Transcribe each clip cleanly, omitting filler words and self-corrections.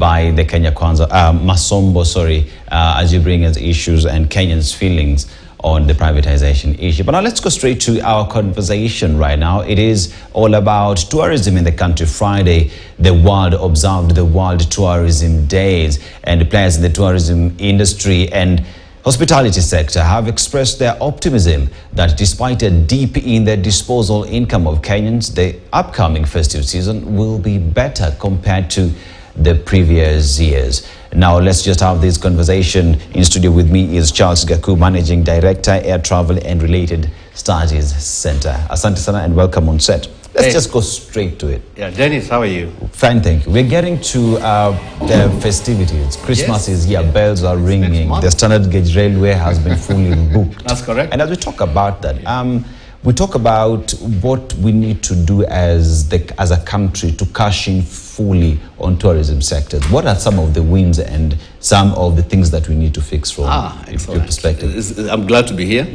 by the Kenya Kwanza, Masombo, as you bring us issues and Kenyans' feelings on the privatization issue. But now let's go straight to our conversation right now. It is all about tourism in the country. Friday, the world observed the World Tourism Days, and the players in the tourism industry and hospitality sector have expressed their optimism that despite a dip in the disposable income of Kenyans, the upcoming festive season will be better compared to the previous years. Now let's just have this conversation. In studio with me is Charles Gaku, Managing Director, Air Travel and Related Studies Center. Asante sana and welcome on set. Let's just go straight to it. Yeah, Dennis, how are you? Fine, thank you. We're getting to the festivities. Christmas is here, bells are ringing. The standard gauge railway has been fully booked. That's correct. And as we talk about that, we talk about what we need to do as a country to cash in fully on tourism sectors. What are some of the wins and some of the things that we need to fix from your perspective? I'm glad to be here.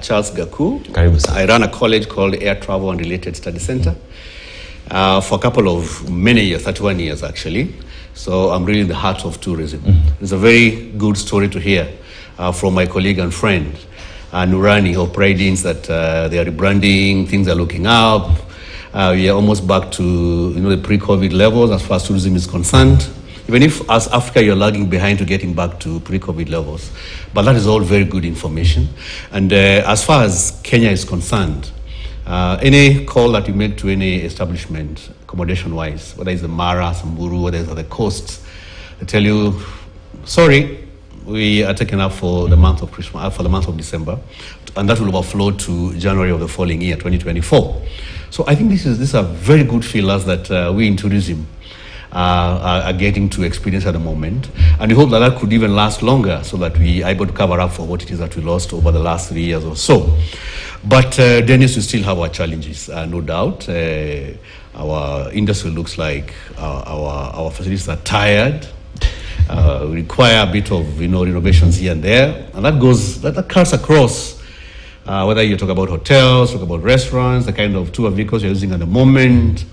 Charles Gaku. I run a college called Air Travel and Related Study Center for many years, 31 years actually. So I'm really in the heart of tourism. It's a very good story to hear from my colleague and friend, Nurani of Pridings, that they are rebranding, things are looking up. We are almost back to the pre-COVID levels as far as tourism is concerned. Even if as Africa you're lagging behind to getting back to pre-COVID levels. But that is all very good information. And as far as Kenya is concerned, any call that you make to any establishment, accommodation-wise, whether it's the Mara, Samburu, whether it's at the coast, they tell you, sorry, we are taken up for the month of Christmas, for the month of December, and that will overflow to January of the following year, 2024. So I think these are very good feelers that we in tourism are getting to experience at the moment, and we hope that could even last longer, so that we are able to cover up for what it is that we lost over the last 3 years or so. But Dennis, we still have our challenges, no doubt. Our industry looks like our facilities are tired. Require a bit of renovations here and there, and that cuts across whether you talk about hotels, talk about restaurants, the kind of tour vehicles you're using at the moment,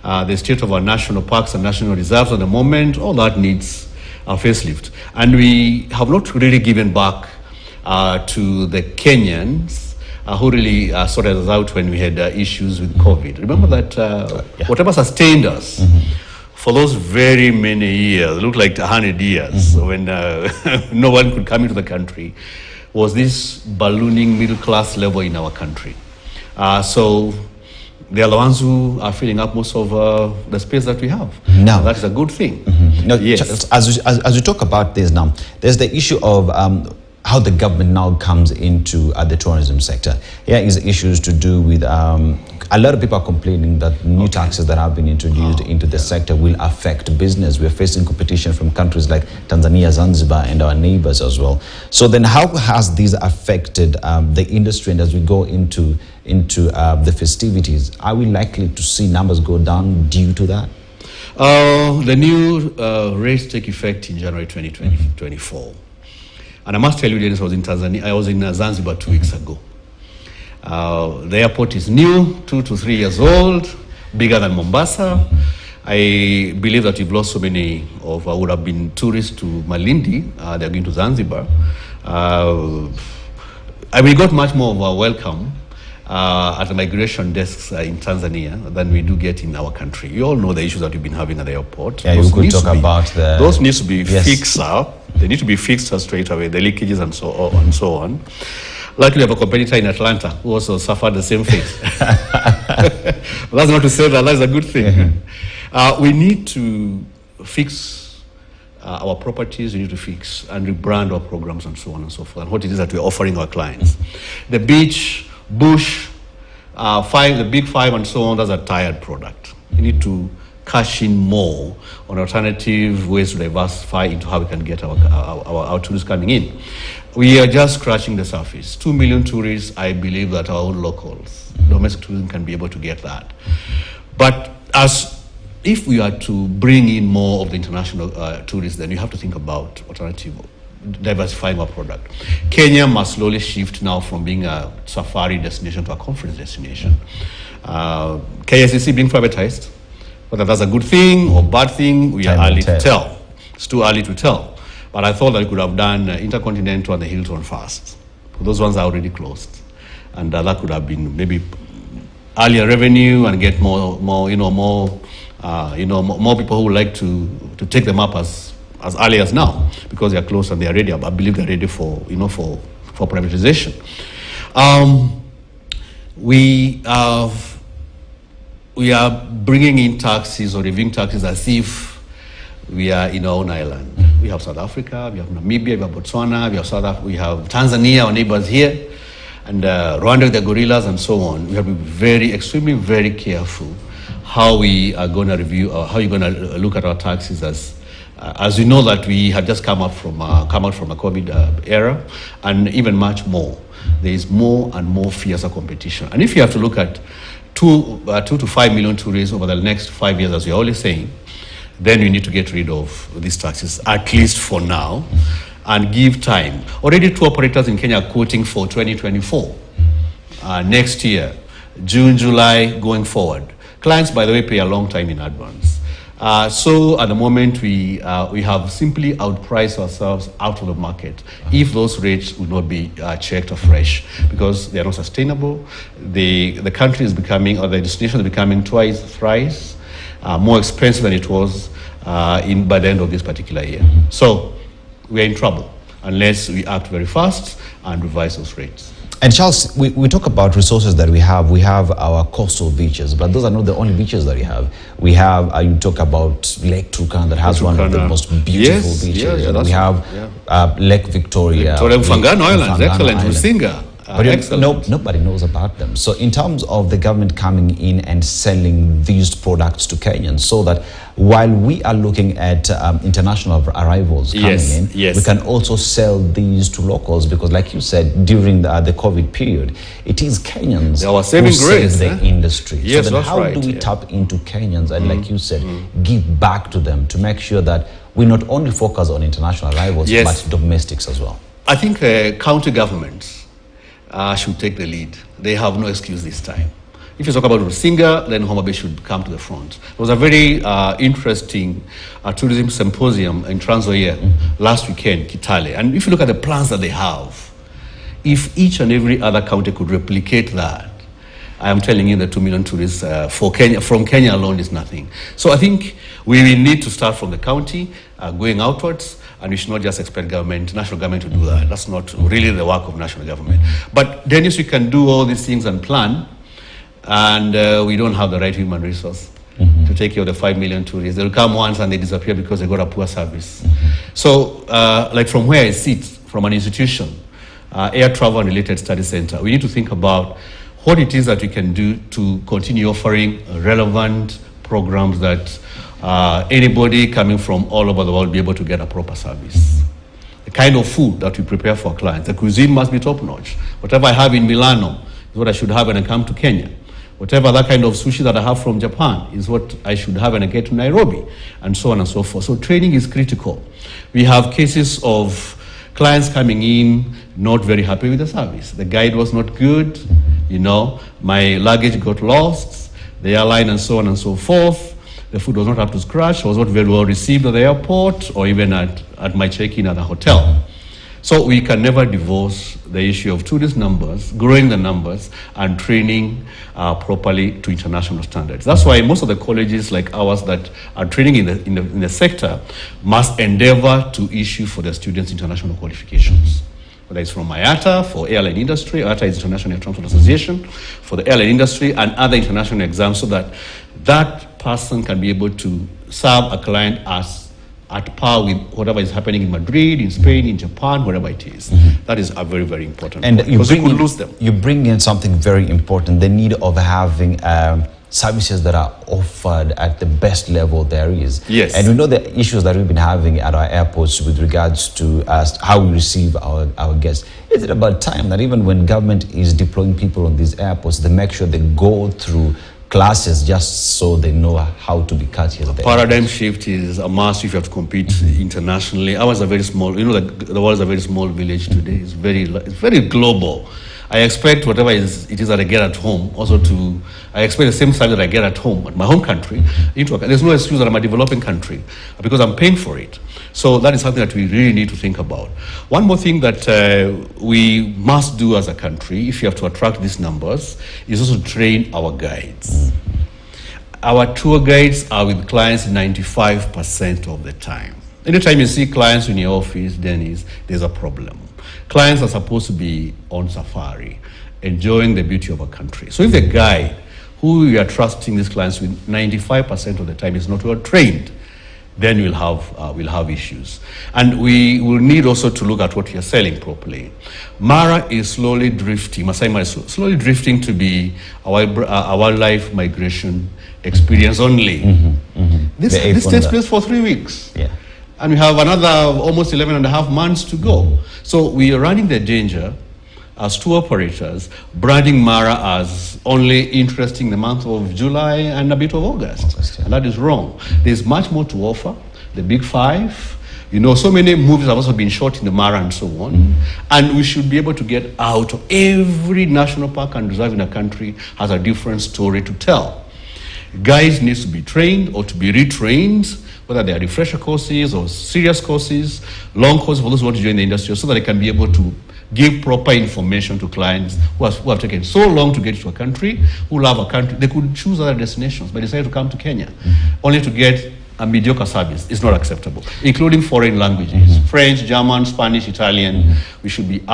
the state of our national parks and national reserves at the moment. All that needs a facelift, and we have not really given back to the Kenyans who really sorted us out when we had issues with COVID. Remember that whatever sustained us for those very many years, it looked like 100 years, when no one could come into the country, was this ballooning middle class level in our country. So they are the ones who are filling up most of the space that we have. Now, that is a good thing. Now, yes. As we talk about this now, there's the issue of how the government now comes into the tourism sector. Here is issues to do with a lot of people are complaining that new taxes that have been introduced into the sector will affect business. We're facing competition from countries like Tanzania, Zanzibar, and our neighbors as well. So then how has this affected the industry? And as we go into the festivities, are we likely to see numbers go down due to that? The new rates take effect in January 2024. And I must tell you, Dennis, I was in Tanzania. I was in Zanzibar 2 weeks ago. The airport is new, 2 to 3 years old, bigger than Mombasa. I believe that we've lost so many of what would have been tourists to Malindi. They're going to Zanzibar. We got much more of a welcome at the migration desks in Tanzania than we do get in our country. You all know the issues that we've been having at the airport. Yeah, you could talk about the... Those need to be fixed up. They need to be fixed straight away, the leakages and so on. Luckily, we have a competitor in Atlanta who also suffered the same fate. But that's not to say that that's a good thing. We need to fix our properties. We need to fix and rebrand our programs and so on and so forth, and what it is that we're offering our clients. The beach, bush, the big five and so on, that's a tired product. We need to cash in more on alternative ways to diversify into how we can get our tourists coming in. We are just scratching the surface. 2 million tourists, I believe that our own locals, domestic tourism, can be able to get that. But if we are to bring in more of the international tourists, then you have to think about alternative, diversifying our product. Kenya must slowly shift now from being a safari destination to a conference destination. KICC being privatized, whether that's a good thing or bad thing, we are early to tell. It's too early to tell. But I thought that we could have done Intercontinental and the Hilton first. Those ones are already closed. And that could have been maybe earlier revenue and get more people who would like to take them up as early as now, because they are close and they are ready. I believe they're ready for privatization. We are bringing in taxes or reviewing taxes as if we are in our own island. We have South Africa, we have Namibia, we have Botswana, we have Tanzania, our neighbors here, and Rwanda, the gorillas, and so on. We have to be extremely very careful how we are going to review, or how you're going to look at our taxes as you know that we have just come out from a COVID era, and even much more. There is more and more fiercer competition. And if you have to look at 2 to 5 million tourists over the next 5 years, as you're always saying, then you need to get rid of these taxes, at least for now, and give time. Already 2 operators in Kenya are quoting for 2024, next year, June, July, going forward. Clients, by the way, pay a long time in advance. So at the moment, we have simply outpriced ourselves out of the market if those rates would not be checked afresh, because they are not sustainable. The country is becoming, or the destination is becoming twice, thrice more expensive than it was by the end of this particular year. So we are in trouble unless we act very fast and revise those rates. And Charles, we talk about resources that we have. We have our coastal beaches, but those are not the only beaches that we have. We have, you talk about Lake Turkana that has one of the most beautiful beaches. Yeah, we have Lake Victoria. Mfangano Islands, excellent. Rusinga. But nobody knows about them. So in terms of the government coming in and selling these products to Kenyans, so that while we are looking at international arrivals coming in, we can also sell these to locals, because like you said, during the COVID period, it is Kenyans who save the industry. Yes, so then how do we tap into Kenyans and, like you said, give back to them to make sure that we not only focus on international arrivals, but domestics as well? I think county governments should take the lead. They have no excuse this time. If you talk about Rusinga, then Homa Bay should come to the front. There was a very interesting tourism symposium in Trans Nzoia last weekend, Kitale. And if you look at the plans that they have, if each and every other county could replicate that, I am telling you that 2 million tourists from Kenya alone is nothing. So I think we will need to start from the county, going outwards, and we should not just expect national government to do that. That's not really the work of national government. But Dennis, we can do all these things and plan, and we don't have the right human resource to take care of the 5 million tourists. They'll come once and they disappear because they got a poor service. So, like from where I sit, from an institution, Air Travel and Related Study Center, we need to think about what it is that we can do to continue offering relevant programs that anybody coming from all over the world will be able to get a proper service. The kind of food that we prepare for clients, the cuisine must be top-notch. Whatever I have in Milano is what I should have when I come to Kenya. Whatever that kind of sushi that I have from Japan is what I should have when I get to Nairobi, and so on and so forth. So training is critical. We have cases of clients coming in not very happy with the service. The guide was not good, my luggage got lost, the airline, and so on and so forth. The food was not up to scratch, was not very well received at the airport or even at my check-in at the hotel. So we can never divorce the issue of tourist numbers, growing the numbers, and training properly to international standards. That's why most of the colleges like ours that are training in the sector must endeavor to issue for their students international qualifications. Whether it's from IATA for airline industry, IATA is International Air Transport Association, for the airline industry, and other international exams, so that that person can be able to serve a client at par with whatever is happening in Madrid, in Spain, in Japan, wherever it is. That is a very, very important point, because we could lose them. You bring in something very important, the need of having services that are offered at the best level there is. Yes. And we know the issues that we've been having at our airports with regards to how we receive our guests. Is it about time that even when government is deploying people on these airports, they make sure they go through classes just so they know how to be courteous? Paradigm shift is a must if you have to compete internationally. Ours are very small. The world is a very small village today. It's very global. I expect whatever it is that I get at home also to, I expect the same salary that I get at home, at my home country, there's no excuse that I'm a developing country because I'm paying for it. So that is something that we really need to think about. One more thing that we must do as a country, if you have to attract these numbers, is also train our guides. Our tour guides are with clients 95% of the time. Anytime you see clients in your office, then there's a problem. Clients are supposed to be on safari, enjoying the beauty of a country. So if the guide who you are trusting these clients with 95% of the time is not well trained, then we'll have issues. And we will need also to look at what you're selling properly. Mara is slowly drifting, Masai Mara is slowly drifting to be our wildlife migration experience only. This takes place for 3 weeks. Yeah. And we have another almost 11 and a half months to go. So we are running the danger as tour operators, branding Mara as only interesting the month of July and a bit of August. And that is wrong. There's much more to offer. The Big Five, so many movies have also been shot in the Mara and so on. And we should be able to get out of every national park and reserve in the country has a different story to tell. Guides need to be trained or to be retrained, whether they are refresher courses or serious courses, long courses for those who want to join the industry, so that they can be able to give proper information to clients who have taken so long to get to a country, who love a country. They could choose other destinations, but decide to come to Kenya, only to get a mediocre service. It's not acceptable, including foreign languages, French, German, Spanish, Italian. We should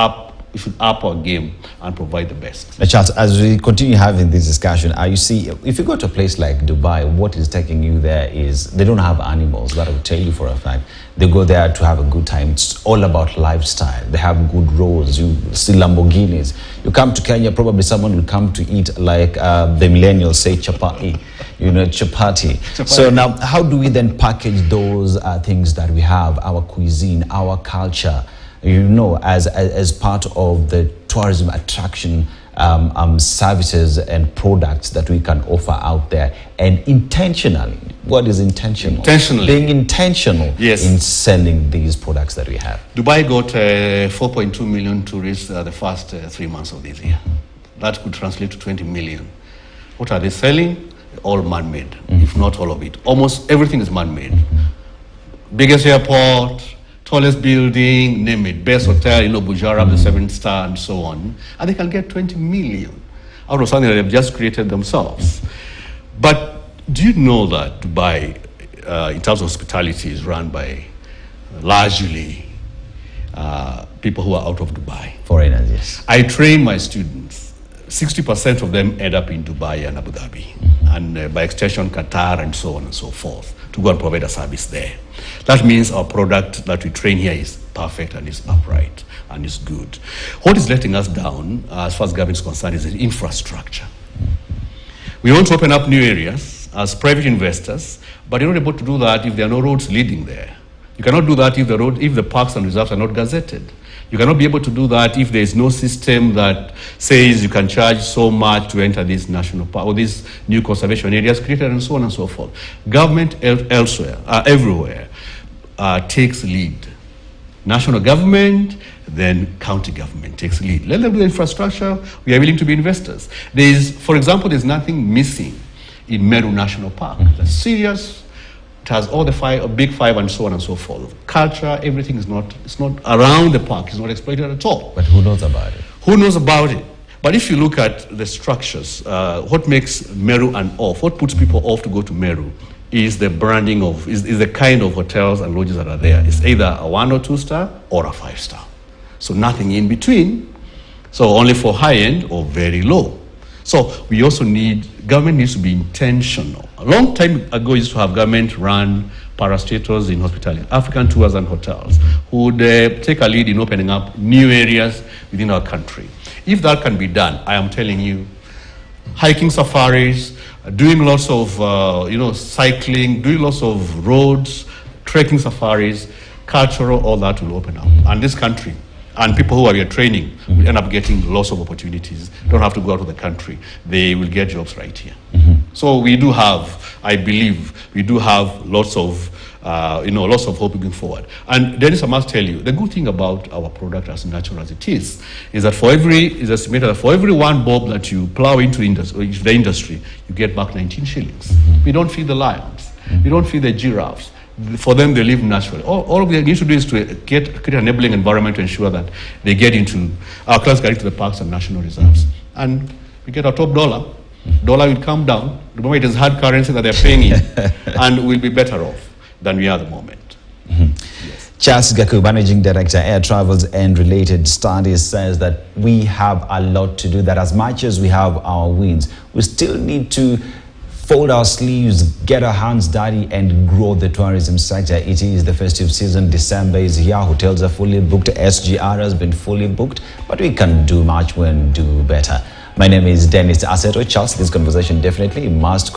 up our game and provide the best. Charles, as we continue having this discussion, you see, if you go to a place like Dubai, what is taking you there is they don't have animals. That I will tell you for a fact. They go there to have a good time. It's all about lifestyle. They have good roads. You see Lamborghinis. You come to Kenya, probably someone will come to eat like the millennials say chapati. Chapati. So now, how do we then package those things that we have, our cuisine, our culture, as part of the tourism attraction services and products that we can offer out there, and intentionally, what is intentional? Being intentional in selling these products that we have. Dubai got 4.2 million tourists the first 3 months of this year. That could translate to 20 million. What are they selling? All man-made, if not all of it. Almost everything is man-made. Biggest airport, tallest building, name it, best hotel, Bujara, the 7-star, and so on. And they can get 20 million out of something that they've just created themselves. But do you know that Dubai, in terms of hospitality, is run by largely people who are out of Dubai? Foreigners, yes. I train my students. 60% of them end up in Dubai and Abu Dhabi, and by extension, Qatar, and so on and so forth, to go and provide a service there. That means our product that we train here is perfect and is upright and is good. What is letting us down, as far as government is concerned, is the infrastructure. We want to open up new areas as private investors, but you're not able to do that if there are no roads leading there. You cannot do that if the parks and reserves are not gazetted. You cannot be able to do that if there is no system that says you can charge so much to enter this national park or these new conservation areas created, and so on and so forth. Government elsewhere, everywhere, takes lead. National government, then county government takes lead. Let them do the infrastructure. We are willing to be investors. For example, there's nothing missing in Meru National Park. That's serious. It has all the big five and so on and so forth. Culture, everything it's not around the park. It's not exploited at all. But who knows about it? Who knows about it? But if you look at the structures, what makes Meru what puts people off to go to Meru is the branding is the kind of hotels and lodges that are there. It's either a 1 or 2 star or a 5-star. So nothing in between. So only for high-end or very low. So we also government needs to be intentional. A long time ago, we used to have government run parastatals in hospitality, African tours and hotels, who would take a lead in opening up new areas within our country. If that can be done, I am telling you, hiking safaris, doing lots of cycling, doing lots of roads, trekking safaris, cultural, all that will open up. And this country, and people who are here training will end up getting lots of opportunities. Don't have to go out of the country. They will get jobs right here. So we do have, I believe, lots of lots of hope looking forward. And Dennis, I must tell you, the good thing about our product, as natural as it is that it's estimated that for every 1 bob that you plow into the industry, you get back 19 shillings. We don't feed the lions. We don't feed the giraffes. For them, they live naturally. All we need to do is to create an enabling environment to ensure that they get into, our clients get into the parks and national reserves. And we get our top dollar. Dollar will come down. Remember, it is hard currency that they're paying in. And we'll be better off than we are at the moment. Yes. Charles Gaku, Managing Director, Air Travels and Related Studies, says that we have a lot to do, that as much as we have our wins, we still need to fold our sleeves, get our hands dirty and grow the tourism sector. It is the festive season. December is here. Hotels are fully booked. SGR has been fully booked. But we can do much more and do better. My name is Dennis Aseto. Charles, this conversation definitely must continue.